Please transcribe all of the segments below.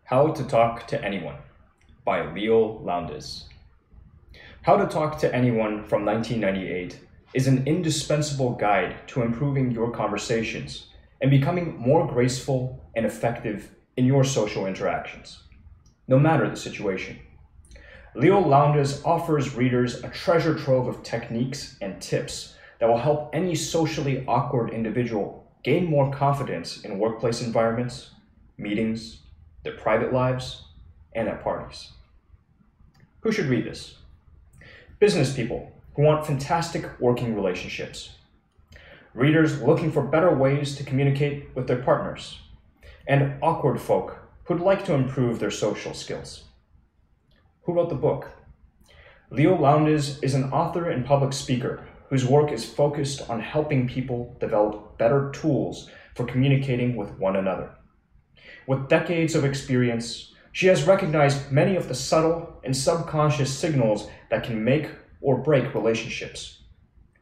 How to Talk to Anyone by Leil Lowndes. How to Talk to Anyone from 1998 is an indispensable guide to improving your conversations and becoming more graceful and effective in your social interactions, no matter the situation. Leil Lowndes offers readers a treasure trove of techniques and tips that will help any socially awkward individual gain more confidence in workplace environments, meetings, their private lives, and at parties. Who should read this? Business people who want fantastic working relationships, readers looking for better ways to communicate with their partners, and awkward folk who'd like to improve their social skills. Who wrote the book? Leil Lowndes is an author and public speaker whose work is focused on helping people develop better tools for communicating with one another. With decades of experience, she has recognized many of the subtle and subconscious signals that can make or break relationships.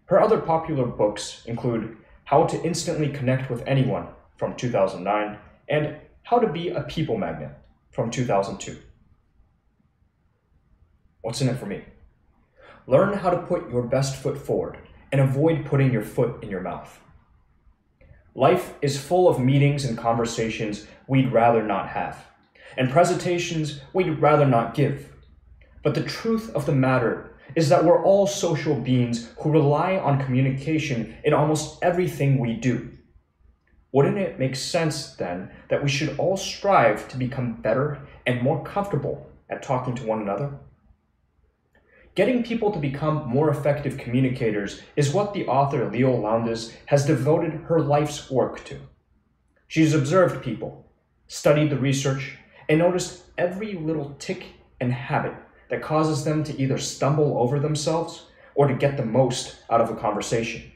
Her other popular books include How to Instantly Connect with Anyone from 2009 and How to Be a People Magnet from 2002. What's in it for me? Learn how to put your best foot forward and avoid putting your foot in your mouth. Life is full of meetings and conversations we'd rather not have, and presentations we'd rather not give. But the truth of the matter is that we're all social beings who rely on communication in almost everything we do. Wouldn't it make sense, then, that we should all strive to become better and more comfortable at talking to one another? Getting people to become more effective communicators is what the author Leil Lowndes has devoted her life's work to. She's observed people, studied the research, and noticed every little tick and habit that causes them to either stumble over themselves or to get the most out of a conversation.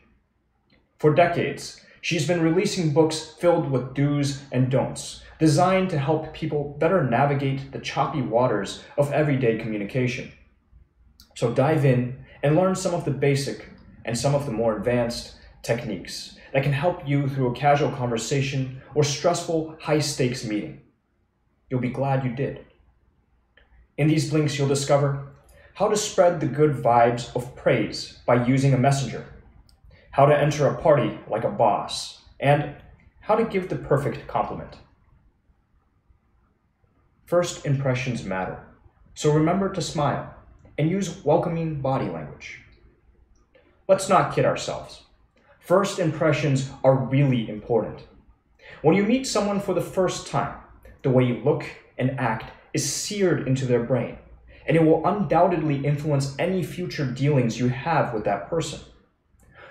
For decades, she's been releasing books filled with do's and don'ts, designed to help people better navigate the choppy waters of everyday communication. So dive in and learn some of the basic and some of the more advanced techniques that can help you through a casual conversation or stressful, high-stakes meeting. You'll be glad you did. In these blinks, you'll discover how to spread the good vibes of praise by using a messenger, how to enter a party like a boss, and how to give the perfect compliment. First impressions matter, so remember to smile and use welcoming body language. Let's not kid ourselves. First impressions are really important. When you meet someone for the first time, the way you look and act is seared into their brain, and it will undoubtedly influence any future dealings you have with that person.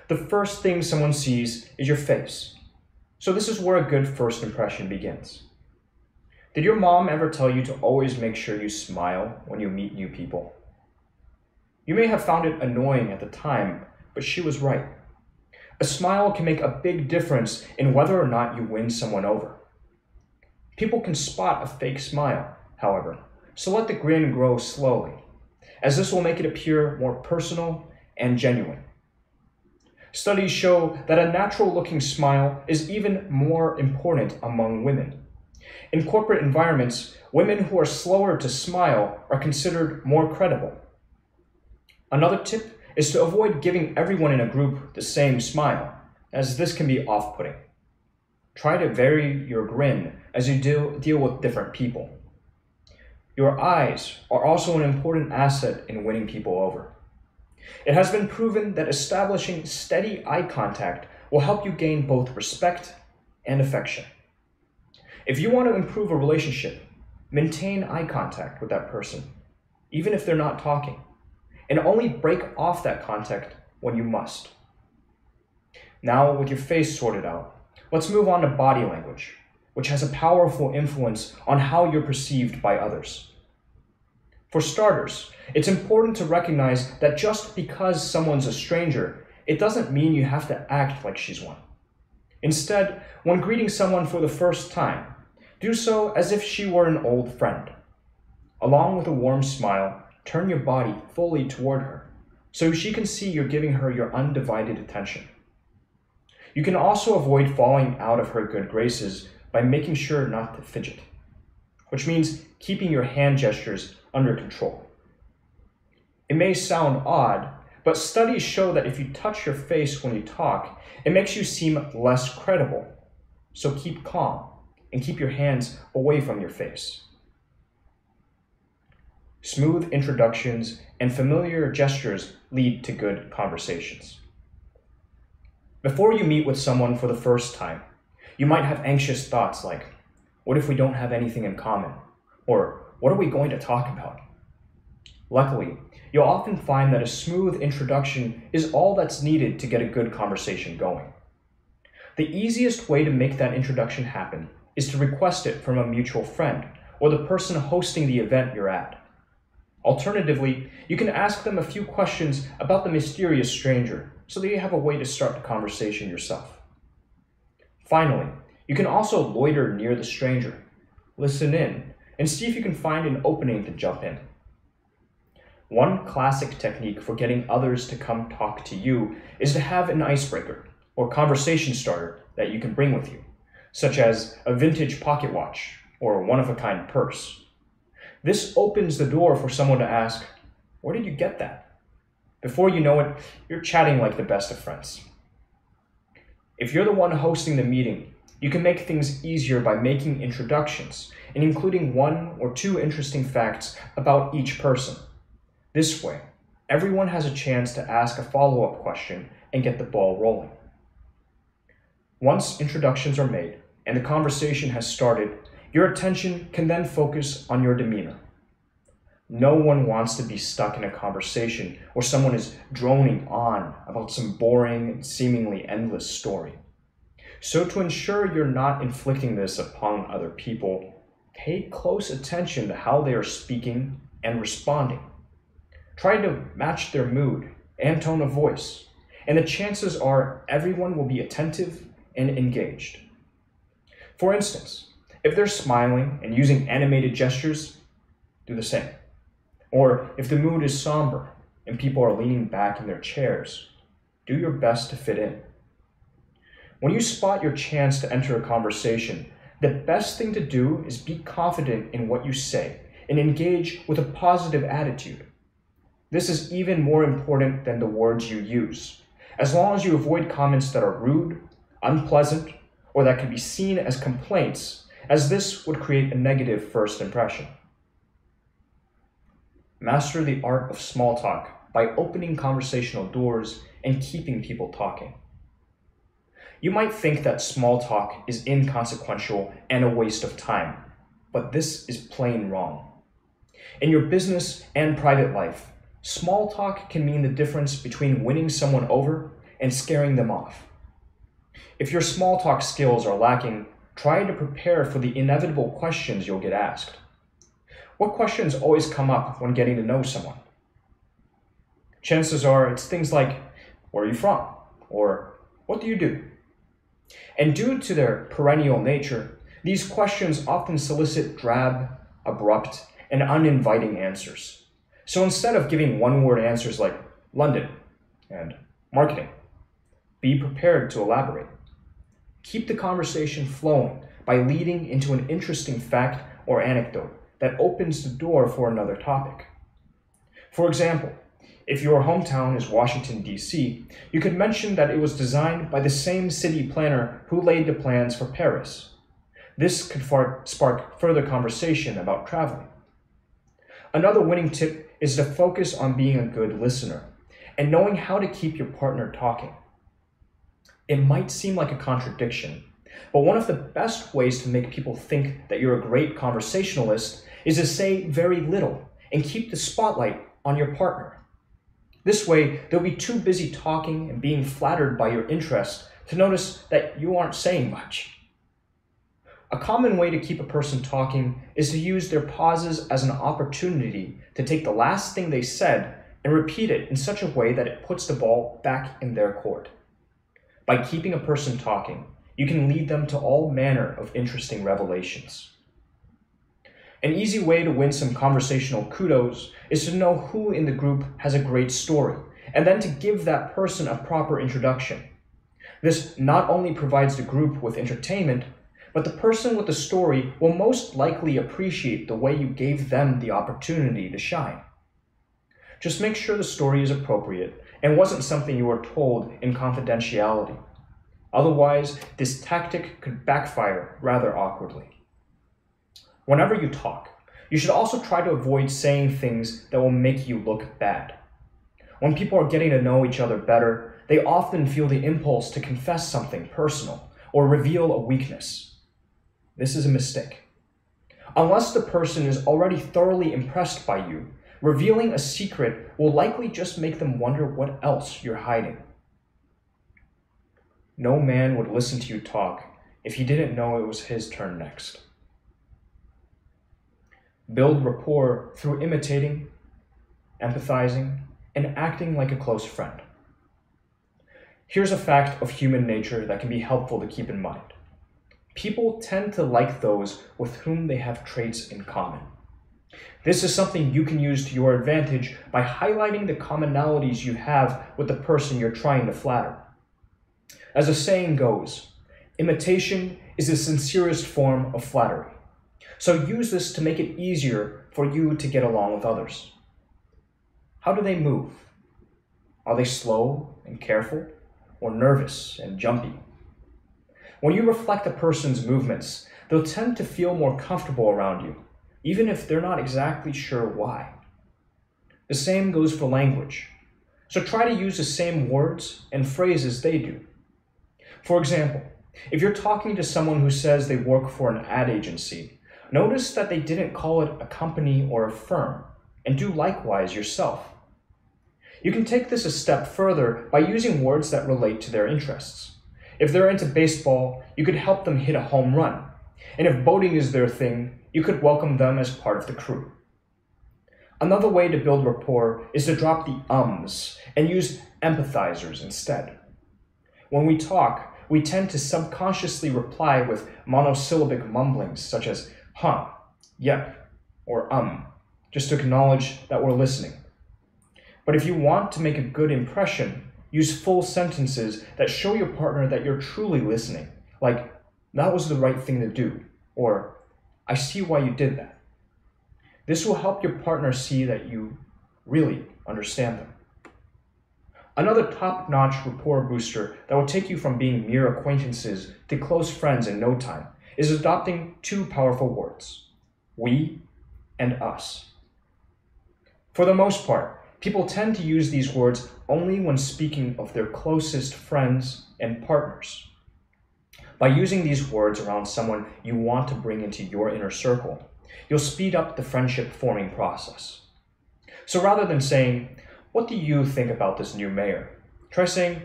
The first thing someone sees is your face, so this is where a good first impression begins. Did your mom ever tell you to always make sure you smile when you meet new people? You may have found it annoying at the time, but she was right. A smile can make a big difference in whether or not you win someone over. People can spot a fake smile, however, so let the grin grow slowly, as this will make it appear more personal and genuine. Studies show that a natural-looking smile is even more important among women. In corporate environments, women who are slower to smile are considered more credible. Another tip is to avoid giving everyone in a group the same smile, as this can be off-putting. Try to vary your grin as you deal with different people. Your eyes are also an important asset in winning people over. It has been proven that establishing steady eye contact will help you gain both respect and affection. If you want to improve a relationship, maintain eye contact with that person, even if they're not talking, and only break off that contact when you must. Now, with your face sorted out, let's move on to body language, which has a powerful influence on how you're perceived by others. For starters, it's important to recognize that just because someone's a stranger, it doesn't mean you have to act like she's one. Instead, when greeting someone for the first time, do so as if she were an old friend. Along with a warm smile, turn your body fully toward her, so she can see you're giving her your undivided attention. You can also avoid falling out of her good graces by making sure not to fidget. which means keeping your hand gestures under control. It may sound odd, but studies show that if you touch your face when you talk, it makes you seem less credible. So keep calm and keep your hands away from your face. Smooth introductions and familiar gestures lead to good conversations. Before you meet with someone for the first time, you might have anxious thoughts like, what if we don't have anything in common? Or what are we going to talk about? Luckily, you'll often find that a smooth introduction is all that's needed to get a good conversation going. The easiest way to make that introduction happen is to request it from a mutual friend or the person hosting the event you're at. Alternatively, you can ask them a few questions about the mysterious stranger so that you have a way to start the conversation yourself. Finally, you can also loiter near the stranger, listen in, and see if you can find an opening to jump in. One classic technique for getting others to come talk to you is to have an icebreaker or conversation starter that you can bring with you, such as a vintage pocket watch or a one-of-a-kind purse. This opens the door for someone to ask, "Where did you get that?" Before you know it, you're chatting like the best of friends. If you're the one hosting the meeting, you can make things easier by making introductions and including 1 or 2 interesting facts about each person. This way, everyone has a chance to ask a follow-up question and get the ball rolling. Once introductions are made and the conversation has started, your attention can then focus on your demeanor. No one wants to be stuck in a conversation where someone is droning on about some boring and seemingly endless story. So to ensure you're not inflicting this upon other people, pay close attention to how they are speaking and responding. Try to match their mood and tone of voice, and the chances are everyone will be attentive and engaged. For instance, if they're smiling and using animated gestures, do the same. Or if the mood is somber and people are leaning back in their chairs, do your best to fit in. When you spot your chance to enter a conversation, the best thing to do is be confident in what you say and engage with a positive attitude. This is even more important than the words you use, as long as you avoid comments that are rude, unpleasant, or that could be seen as complaints, as this would create a negative first impression. Master the art of small talk by opening conversational doors and keeping people talking. You might think that small talk is inconsequential and a waste of time, but this is plain wrong. In your business and private life, small talk can mean the difference between winning someone over and scaring them off. If your small talk skills are lacking, try to prepare for the inevitable questions you'll get asked. What questions always come up when getting to know someone? Chances are it's things like, "Where are you from?" or "What do you do?" And due to their perennial nature, these questions often solicit drab, abrupt, and uninviting answers. So instead of giving one-word answers like London and marketing, be prepared to elaborate. Keep the conversation flowing by leading into an interesting fact or anecdote that opens the door for another topic. For example, if your hometown is Washington, D.C., you could mention that it was designed by the same city planner who laid the plans for Paris. This could spark further conversation about traveling. Another winning tip is to focus on being a good listener and knowing how to keep your partner talking. It might seem like a contradiction, but one of the best ways to make people think that you're a great conversationalist is to say very little and keep the spotlight on your partner. This way, they'll be too busy talking and being flattered by your interest to notice that you aren't saying much. A common way to keep a person talking is to use their pauses as an opportunity to take the last thing they said and repeat it in such a way that it puts the ball back in their court. By keeping a person talking, you can lead them to all manner of interesting revelations. An easy way to win some conversational kudos is to know who in the group has a great story, and then to give that person a proper introduction. This not only provides the group with entertainment, but the person with the story will most likely appreciate the way you gave them the opportunity to shine. Just make sure the story is appropriate and wasn't something you were told in confidentiality. Otherwise, this tactic could backfire rather awkwardly. Whenever you talk, you should also try to avoid saying things that will make you look bad. When people are getting to know each other better, they often feel the impulse to confess something personal or reveal a weakness. This is a mistake. Unless the person is already thoroughly impressed by you, revealing a secret will likely just make them wonder what else you're hiding. No man would listen to you talk if he didn't know it was his turn next. Build rapport through imitating, empathizing, and acting like a close friend. Here's a fact of human nature that can be helpful to keep in mind. People tend to like those with whom they have traits in common. This is something you can use to your advantage by highlighting the commonalities you have with the person you're trying to flatter. As the saying goes, imitation is the sincerest form of flattery. So use this to make it easier for you to get along with others. How do they move? Are they slow and careful, or nervous and jumpy? When you reflect a person's movements, they'll tend to feel more comfortable around you, even if they're not exactly sure why. The same goes for language. So try to use the same words and phrases they do. For example, if you're talking to someone who says they work for an ad agency, notice that they didn't call it a company or a firm, and do likewise yourself. You can take this a step further by using words that relate to their interests. If they're into baseball, you could help them hit a home run. And if boating is their thing, you could welcome them as part of the crew. Another way to build rapport is to drop the ums and use empathizers instead. When we talk, we tend to subconsciously reply with monosyllabic mumblings such as huh, yep, or just to acknowledge that we're listening. But if you want to make a good impression, use full sentences that show your partner that you're truly listening, like, that was the right thing to do, or, I see why you did that. This will help your partner see that you really understand them. Another top-notch rapport booster that will take you from being mere acquaintances to close friends in no time is adopting two powerful words, we and us. For the most part, people tend to use these words only when speaking of their closest friends and partners. By using these words around someone you want to bring into your inner circle, you'll speed up the friendship forming process. So rather than saying, what do you think about this new mayor? Try saying,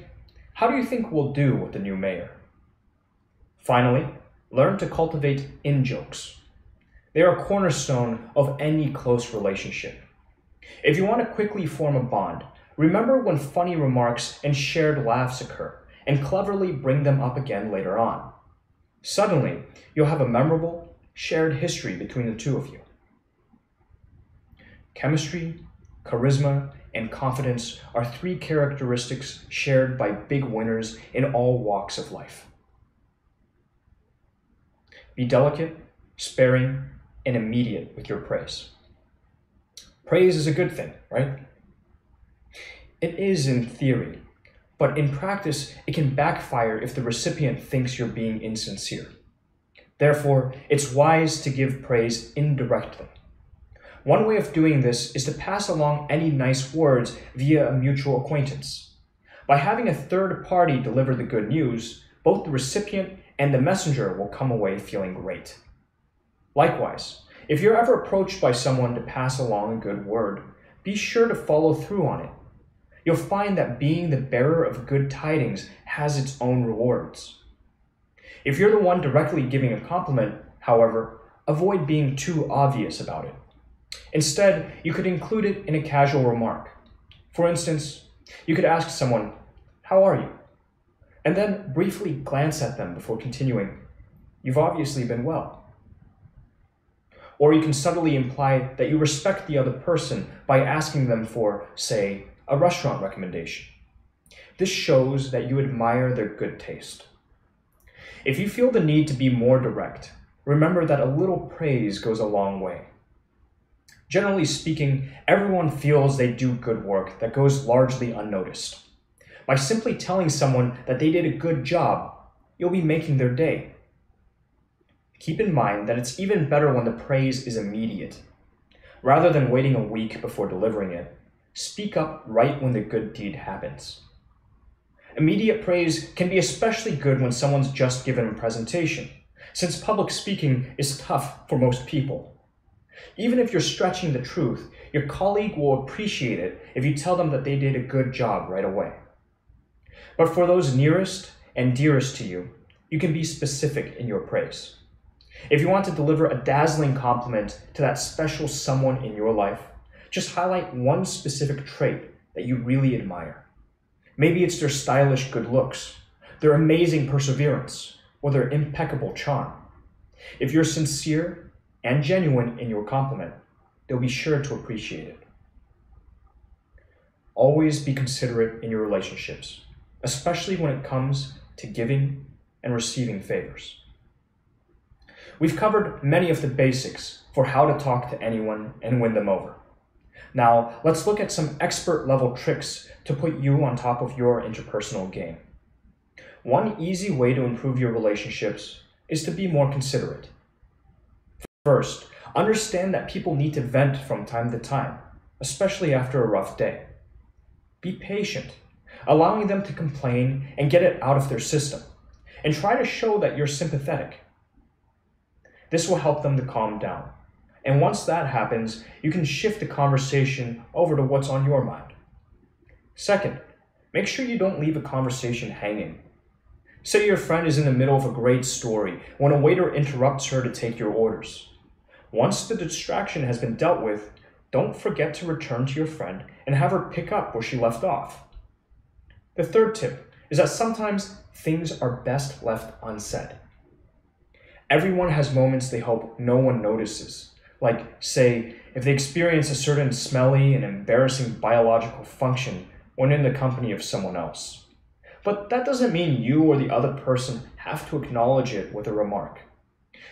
how do you think we'll do with the new mayor? Finally, learn to cultivate in-jokes. They are a cornerstone of any close relationship. If you want to quickly form a bond, remember when funny remarks and shared laughs occur, and cleverly bring them up again later on. Suddenly, you'll have a memorable, shared history between the two of you. Chemistry, charisma, and confidence are three characteristics shared by big winners in all walks of life. Be delicate, sparing, and immediate with your praise. Praise is a good thing, right? It is in theory, but in practice, it can backfire if the recipient thinks you're being insincere. Therefore, it's wise to give praise indirectly. One way of doing this is to pass along any nice words via a mutual acquaintance. By having a third party deliver the good news, both the recipient and the messenger will come away feeling great. Likewise, if you're ever approached by someone to pass along a good word, be sure to follow through on it. You'll find that being the bearer of good tidings has its own rewards. If you're the one directly giving a compliment, however, avoid being too obvious about it. Instead, you could include it in a casual remark. For instance, you could ask someone, "How are you?" And then briefly glance at them before continuing, "You've obviously been well." Or you can subtly imply that you respect the other person by asking them for, say, a restaurant recommendation. This shows that you admire their good taste. If you feel the need to be more direct, remember that a little praise goes a long way. Generally speaking, everyone feels they do good work that goes largely unnoticed. By simply telling someone that they did a good job, you'll be making their day. Keep in mind that it's even better when the praise is immediate. Rather than waiting a week before delivering it, speak up right when the good deed happens. Immediate praise can be especially good when someone's just given a presentation, since public speaking is tough for most people. Even if you're stretching the truth, your colleague will appreciate it if you tell them that they did a good job right away. But for those nearest and dearest to you, you can be specific in your praise. If you want to deliver a dazzling compliment to that special someone in your life, just highlight one specific trait that you really admire. Maybe it's their stylish good looks, their amazing perseverance, or their impeccable charm. If you're sincere and genuine in your compliment, they'll be sure to appreciate it. Always be considerate in your relationships, especially when it comes to giving and receiving favors. We've covered many of the basics for how to talk to anyone and win them over. Now, let's look at some expert-level tricks to put you on top of your interpersonal game. One easy way to improve your relationships is to be more considerate. First, understand that people need to vent from time to time, especially after a rough day. Be patient, allowing them to complain and get it out of their system, and try to show that you're sympathetic. This will help them to calm down. And once that happens, you can shift the conversation over to what's on your mind. Second, make sure you don't leave a conversation hanging. Say your friend is in the middle of a great story when a waiter interrupts her to take your orders. Once the distraction has been dealt with, don't forget to return to your friend and have her pick up where she left off. The third tip is that sometimes things are best left unsaid. Everyone has moments they hope no one notices. Like, say, if they experience a certain smelly and embarrassing biological function when in the company of someone else. But that doesn't mean you or the other person have to acknowledge it with a remark.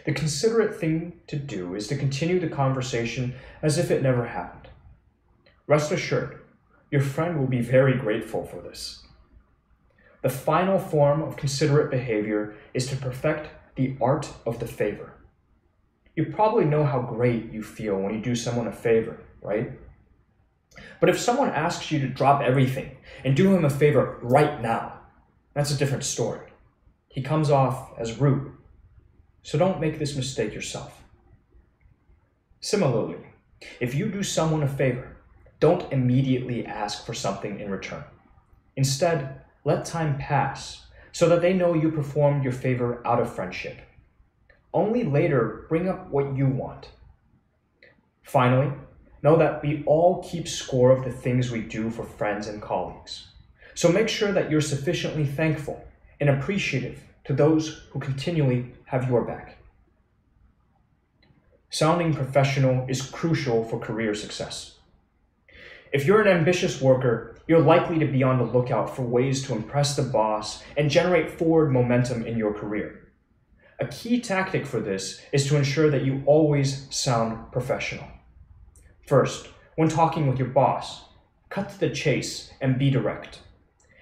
The considerate thing to do is to continue the conversation as if it never happened. Rest assured, your friend will be very grateful for this. The final form of considerate behavior is to perfect the art of the favor. You probably know how great you feel when you do someone a favor, right? But if someone asks you to drop everything and do him a favor right now, that's a different story. He comes off as rude. So don't make this mistake yourself. Similarly, if you do someone a favor, don't immediately ask for something in return. Instead, let time pass so that they know you performed your favor out of friendship. Only later bring up what you want. Finally, know that we all keep score of the things we do for friends and colleagues. So make sure that you're sufficiently thankful and appreciative to those who continually have your back. Sounding professional is crucial for career success. If you're an ambitious worker, you're likely to be on the lookout for ways to impress the boss and generate forward momentum in your career. A key tactic for this is to ensure that you always sound professional. First, when talking with your boss, cut to the chase and be direct.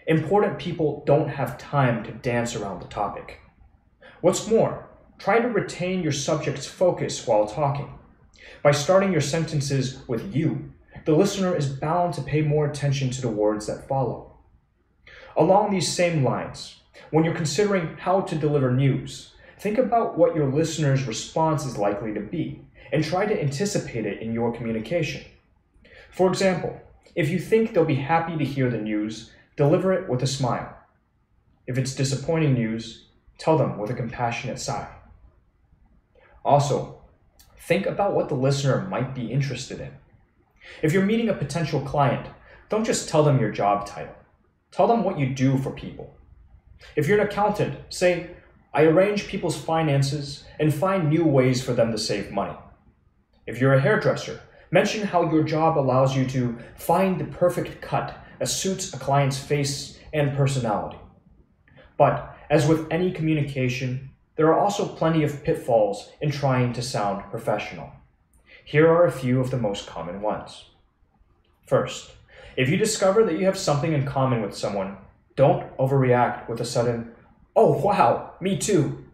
Important people don't have time to dance around the topic. What's more, try to retain your subject's focus while talking. By starting your sentences with you, the listener is bound to pay more attention to the words that follow. Along these same lines, when you're considering how to deliver news, think about what your listener's response is likely to be, and try to anticipate it in your communication. For example, if you think they'll be happy to hear the news, deliver it with a smile. If it's disappointing news, tell them with a compassionate sigh. Also, think about what the listener might be interested in. If you're meeting a potential client, don't just tell them your job title. Tell them what you do for people. If you're an accountant, say, I arrange people's finances and find new ways for them to save money. If you're a hairdresser, mention how your job allows you to find the perfect cut that suits a client's face and personality. But As with any communication, there are also plenty of pitfalls in trying to sound professional. Here are a few of the most common ones. First, if you discover that you have something in common with someone, don't overreact with a sudden, "Oh wow, me too."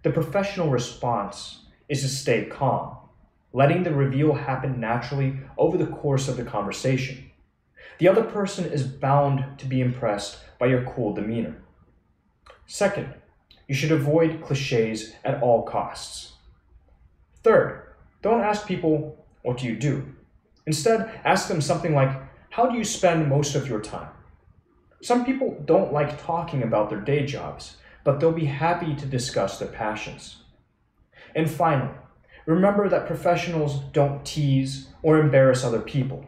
The professional response is to stay calm, letting the reveal happen naturally over the course of the conversation. The other person is bound to be impressed by your cool demeanor. Second, you should avoid cliches at all costs. Third, don't ask people, "What do you do?" Instead, ask them something like, "How do you spend most of your time?" Some people don't like talking about their day jobs, but they'll be happy to discuss their passions. And finally, remember that professionals don't tease or embarrass other people,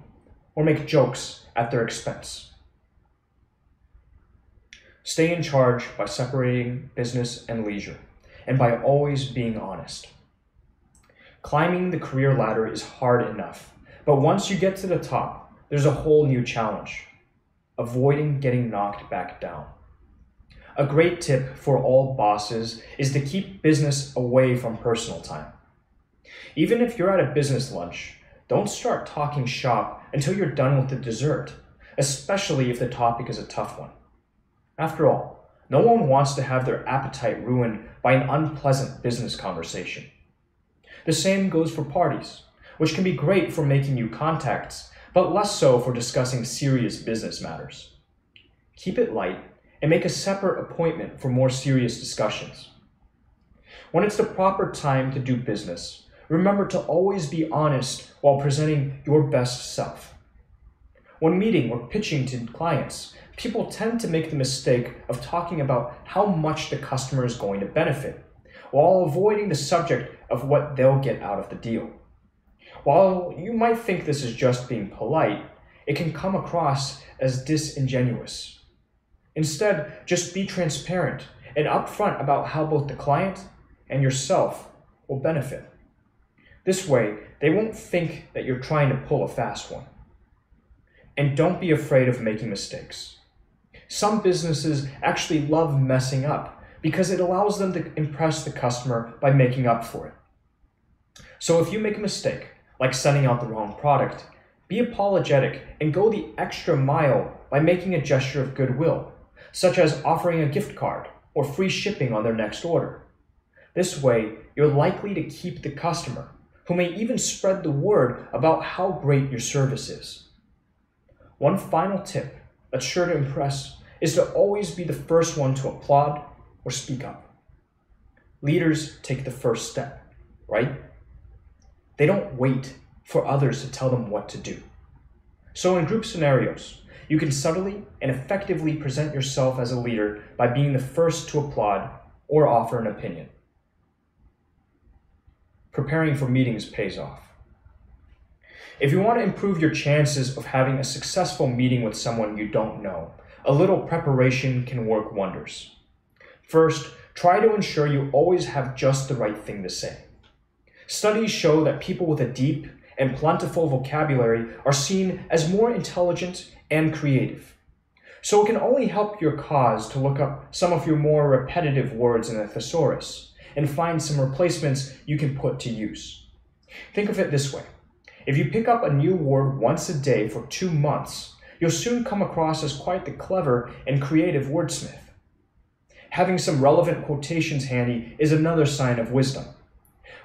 or make jokes at their expense. Stay in charge by separating business and leisure, and by always being honest. Climbing the career ladder is hard enough, but once you get to the top, there's a whole new challenge: avoiding getting knocked back down. A great tip for all bosses is to keep business away from personal time. Even if you're at a business lunch, don't start talking shop until you're done with the dessert, especially if the topic is a tough one. After all, no one wants to have their appetite ruined by an unpleasant business conversation. The same goes for parties, which can be great for making new contacts, but less so for discussing serious business matters. Keep it light and make a separate appointment for more serious discussions. When it's the proper time to do business, remember to always be honest while presenting your best self. When meeting or pitching to clients, people tend to make the mistake of talking about how much the customer is going to benefit, while avoiding the subject of what they'll get out of the deal. While you might think this is just being polite, it can come across as disingenuous. Instead, just be transparent and upfront about how both the client and yourself will benefit. This way, they won't think that you're trying to pull a fast one. And don't be afraid of making mistakes. Some businesses actually love messing up because it allows them to impress the customer by making up for it. So if you make a mistake, like sending out the wrong product, be apologetic and go the extra mile by making a gesture of goodwill, such as offering a gift card or free shipping on their next order. This way, you're likely to keep the customer, who may even spread the word about how great your service is. One final tip that's sure to impress is to always be the first one to applaud or speak up. Leaders take the first step, right? They don't wait for others to tell them what to do. So in group scenarios, you can subtly and effectively present yourself as a leader by being the first to applaud or offer an opinion. Preparing for meetings pays off. If you want to improve your chances of having a successful meeting with someone you don't know, a little preparation can work wonders. First, try to ensure you always have just the right thing to say. Studies show that people with a deep and plentiful vocabulary are seen as more intelligent and creative. So it can only help your cause to look up some of your more repetitive words in a thesaurus and find some replacements you can put to use. Think of it this way. If you pick up a new word once a day for 2 months, you'll soon come across as quite the clever and creative wordsmith. Having some relevant quotations handy is another sign of wisdom.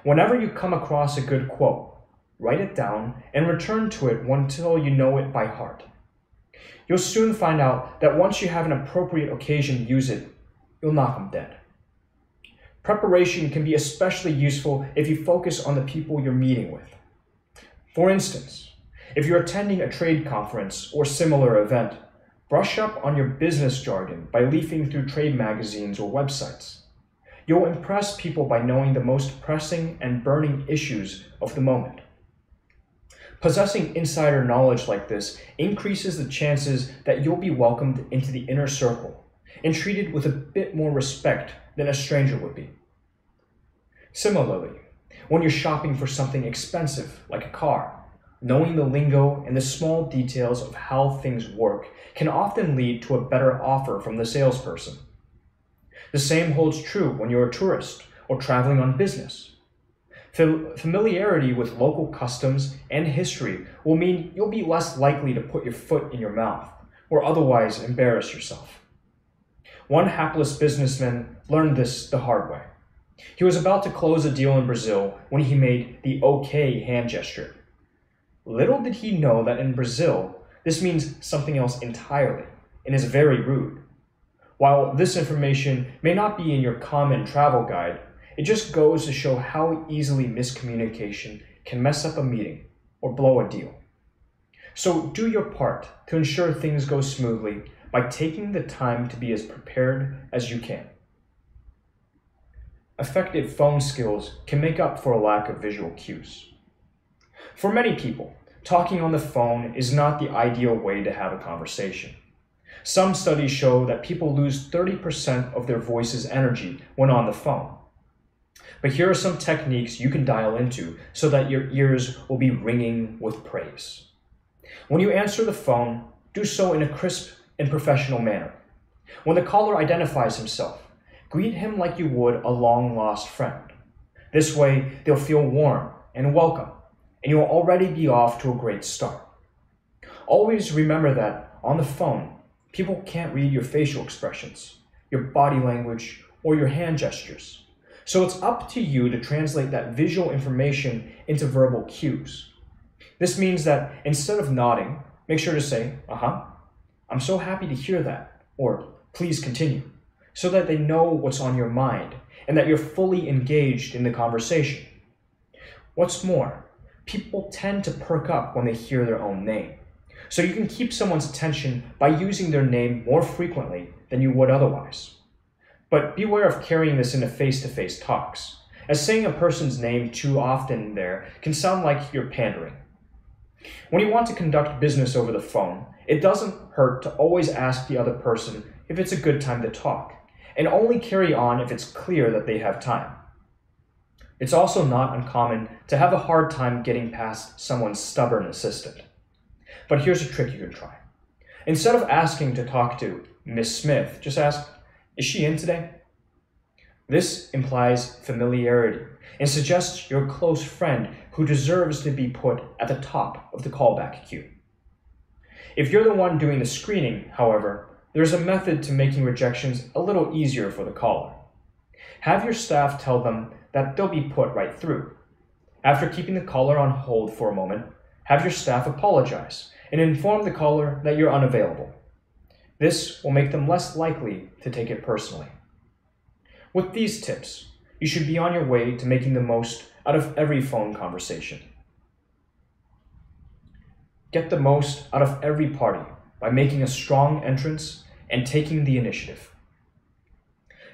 Whenever you come across a good quote, write it down and return to it until you know it by heart. You'll soon find out that once you have an appropriate occasion to use it, you'll knock them dead. Preparation can be especially useful if you focus on the people you're meeting with. For instance, if you're attending a trade conference or similar event, brush up on your business jargon by leafing through trade magazines or websites. You'll impress people by knowing the most pressing and burning issues of the moment. Possessing insider knowledge like this increases the chances that you'll be welcomed into the inner circle and treated with a bit more respect than a stranger would be. Similarly, when you're shopping for something expensive like a car, knowing the lingo and the small details of how things work can often lead to a better offer from the salesperson. The same holds true when you're a tourist or traveling on business. Familiarity with local customs and history will mean you'll be less likely to put your foot in your mouth or otherwise embarrass yourself. One hapless businessman learned this the hard way. He was about to close a deal in Brazil when he made the OK hand gesture. Little did he know that in Brazil, this means something else entirely and is very rude. While this information may not be in your common travel guide, it just goes to show how easily miscommunication can mess up a meeting or blow a deal. So do your part to ensure things go smoothly by taking the time to be as prepared as you can. Effective phone skills can make up for a lack of visual cues. For many people, talking on the phone is not the ideal way to have a conversation. Some studies show that people lose 30% of their voice's energy when on the phone. But here are some techniques you can dial into so that your ears will be ringing with praise. When you answer the phone, do so in a crisp and professional manner. When the caller identifies himself, greet him like you would a long-lost friend. This way, they'll feel warm and welcome, and you'll already be off to a great start. Always remember that on the phone, people can't read your facial expressions, your body language, or your hand gestures. So it's up to you to translate that visual information into verbal cues. This means that instead of nodding, make sure to say, I'm so happy to hear that, or please continue, so that they know what's on your mind and that you're fully engaged in the conversation. What's more, people tend to perk up when they hear their own name. So you can keep someone's attention by using their name more frequently than you would otherwise. But beware of carrying this into face-to-face talks, as saying a person's name too often there can sound like you're pandering. When you want to conduct business over the phone, it doesn't hurt to always ask the other person if it's a good time to talk, and only carry on if it's clear that they have time. It's also not uncommon to have a hard time getting past someone's stubborn assistant. But here's a trick you can try. Instead of asking to talk to Miss Smith, just ask, is she in today? This implies familiarity and suggests you're a close friend who deserves to be put at the top of the callback queue. If you're the one doing the screening, however, there's a method to making rejections a little easier for the caller. Have your staff tell them that they'll be put right through. After keeping the caller on hold for a moment, have your staff apologize and inform the caller that you're unavailable. This will make them less likely to take it personally. With these tips, you should be on your way to making the most out of every phone conversation. Get the most out of every party by making a strong entrance and taking the initiative.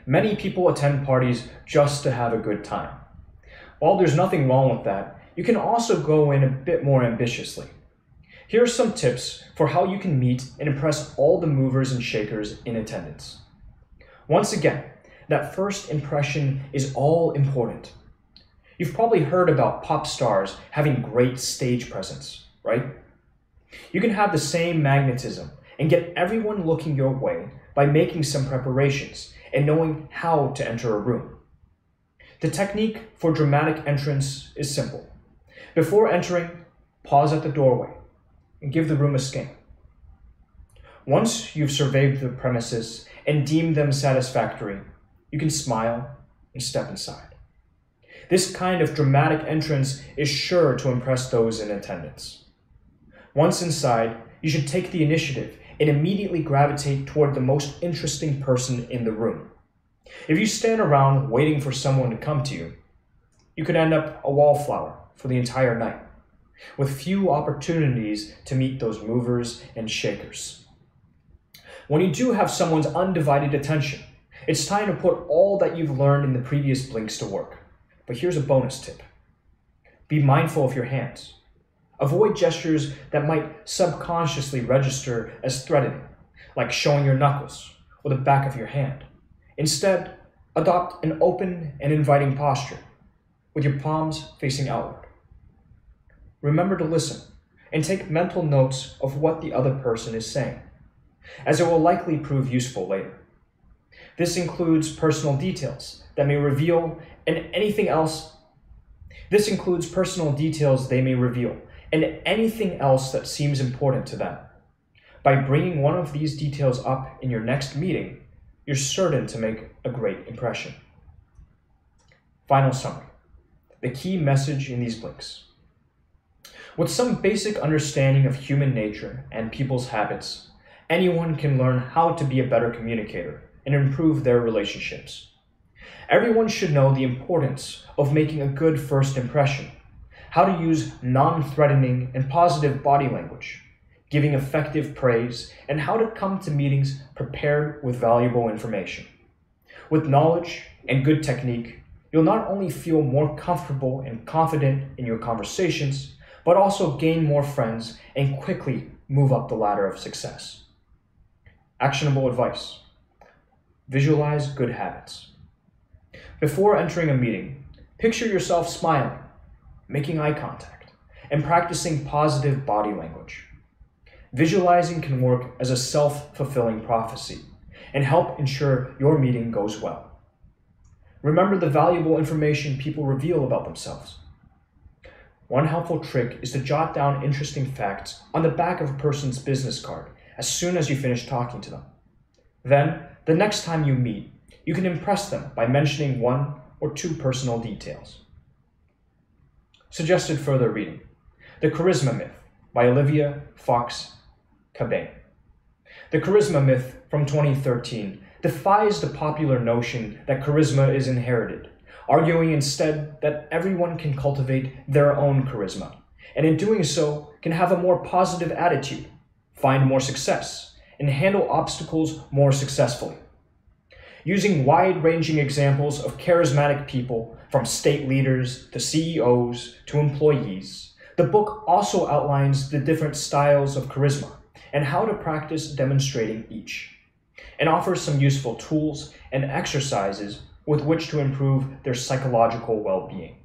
Many people attend parties just to have a good time. While there's nothing wrong with that, you can also go in a bit more ambitiously. Here are some tips for how you can meet and impress all the movers and shakers in attendance. Once again, that first impression is all important. You've probably heard about pop stars having great stage presence, right? You can have the same magnetism and get everyone looking your way by making some preparations and knowing how to enter a room. The technique for dramatic entrance is simple. Before entering, pause at the doorway and give the room a scan. Once you've surveyed the premises and deemed them satisfactory, you can smile and step inside. This kind of dramatic entrance is sure to impress those in attendance. Once inside, you should take the initiative and immediately gravitate toward the most interesting person in the room. If you stand around waiting for someone to come to you, you could end up a wallflower for the entire night, with few opportunities to meet those movers and shakers. When you do have someone's undivided attention, it's time to put all that you've learned in the previous blinks to work. But here's a bonus tip. Be mindful of your hands. Avoid gestures that might subconsciously register as threatening, like showing your knuckles or the back of your hand. Instead, adopt an open and inviting posture, with your palms facing outward. Remember to listen and take mental notes of what the other person is saying, as it will likely prove useful later. This includes personal details that may reveal and anything else. This includes personal details they may reveal and anything else that seems important to them. By bringing one of these details up in your next meeting, you're certain to make a great impression. Final summary. The key message in these blinks. With some basic understanding of human nature and people's habits, anyone can learn how to be a better communicator and improve their relationships. Everyone should know the importance of making a good first impression, how to use non-threatening and positive body language, giving effective praise, and how to come to meetings prepared with valuable information. With knowledge and good technique, you'll not only feel more comfortable and confident in your conversations, but also gain more friends and quickly move up the ladder of success. Actionable advice. Visualize good habits. Before entering a meeting, picture yourself smiling, making eye contact, and practicing positive body language. Visualizing can work as a self-fulfilling prophecy and help ensure your meeting goes well. Remember the valuable information people reveal about themselves. One helpful trick is to jot down interesting facts on the back of a person's business card as soon as you finish talking to them. Then, the next time you meet, you can impress them by mentioning one or two personal details. Suggested further reading. The Charisma Myth by Olivia Fox Cabane. The Charisma Myth from 2013 defies the popular notion that charisma is inherited, arguing instead that everyone can cultivate their own charisma, and in doing so can have a more positive attitude, find more success, and handle obstacles more successfully. Using wide-ranging examples of charismatic people, from state leaders to CEOs to employees, the book also outlines the different styles of charisma and how to practice demonstrating each, and offers some useful tools and exercises with which to improve their psychological well-being.